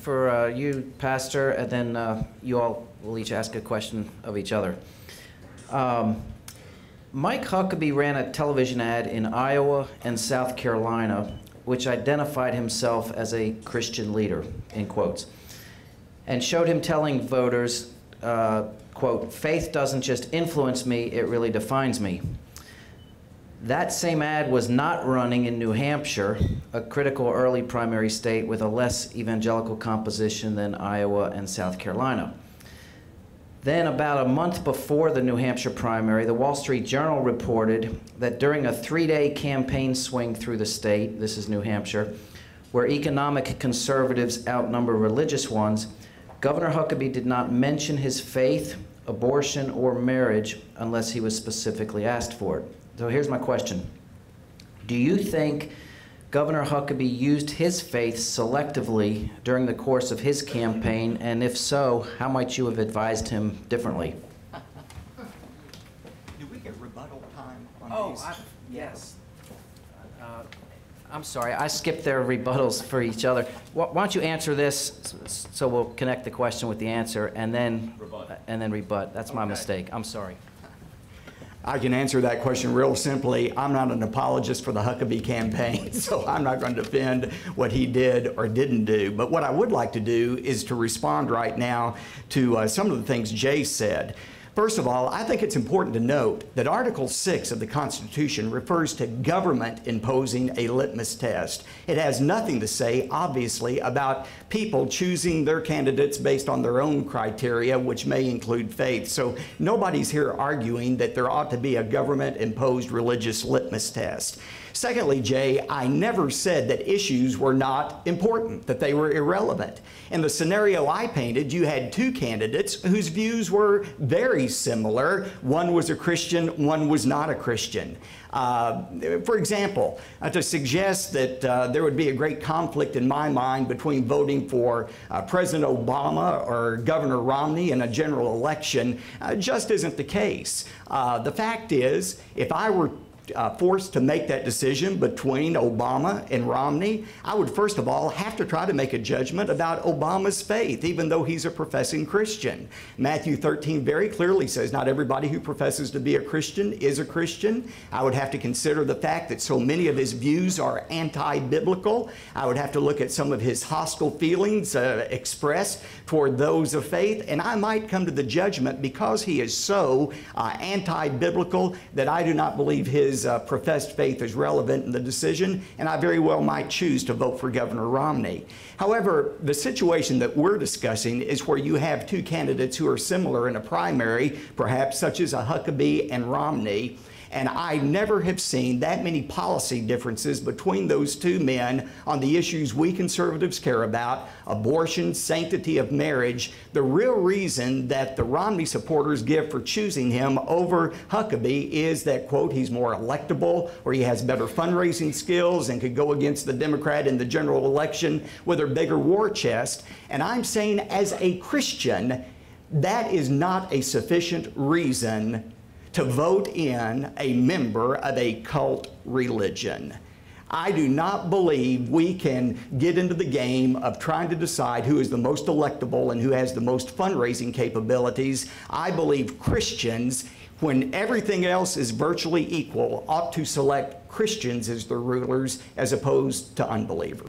for you, Pastor, and then you all will each ask a question of each other. Mike Huckabee ran a television ad in Iowa and South Carolina which identified himself as a Christian leader, in quotes, and showed him telling voters, quote, "Faith doesn't just influence me, it really defines me." That same ad was not running in New Hampshire, a critical early primary state with a less evangelical composition than Iowa and South Carolina. Then, about a month before the New Hampshire primary, the Wall Street Journal reported that during a 3-day campaign swing through the state, this is New Hampshire, where economic conservatives outnumber religious ones, Governor Huckabee did not mention his faith, abortion, or marriage unless he was specifically asked for it. So here's my question. Do you think Governor Huckabee used his faith selectively during the course of his campaign, and if so, how might you have advised him differently? Do we get rebuttal time on these? Yes. I'm sorry, I skipped their rebuttals for each other. Why don't you answer this, so we'll connect the question with the answer, and then rebut. That's my mistake. I'm sorry. I can answer that question real simply. I'm not an apologist for the Huckabee campaign, so I'm not going to defend what he did or didn't do. But what I would like to do is to respond right now to some of the things Jay said. First of all, I think it's important to note that Article 6 of the Constitution refers to government imposing a litmus test. It has nothing to say, obviously, about people choosing their candidates based on their own criteria, which may include faith. So nobody's here arguing that there ought to be a government-imposed religious litmus test. Secondly, Jay, I never said that issues were not important, that they were irrelevant. In the scenario I painted, you had two candidates whose views were very similar. One was a Christian, one was not a Christian. For example, to suggest that there would be a great conflict in my mind between voting for President Obama or Governor Romney in a general election just isn't the case. The fact is, if I were forced to make that decision between Obama and Romney, I would first of all have to try to make a judgment about Obama's faith, even though he's a professing Christian. Matthew 13 very clearly says not everybody who professes to be a Christian is a Christian. I would have to consider the fact that so many of his views are anti-biblical. I would have to look at some of his hostile feelings expressed toward those of faith, and I might come to the judgment, because he is so anti-biblical, that I do not believe his professed faith is relevant in the decision, and I very well might choose to vote for Governor Romney. However, the situation that we're discussing is where you have two candidates who are similar in a primary, perhaps such as a Huckabee and Romney, and I never have seen that many policy differences between those two men on the issues we conservatives care about: abortion, sanctity of marriage. The real reason that the Romney supporters give for choosing him over Huckabee is that, quote, he's more electable, or he has better fundraising skills and could go against the Democrat in the general election with a bigger war chest. And I'm saying, as a Christian, that is not a sufficient reason to vote in a member of a cult religion. I do not believe we can get into the game of trying to decide who is the most electable and who has the most fundraising capabilities. I believe Christians, when everything else is virtually equal, ought to select Christians as their rulers as opposed to unbelievers.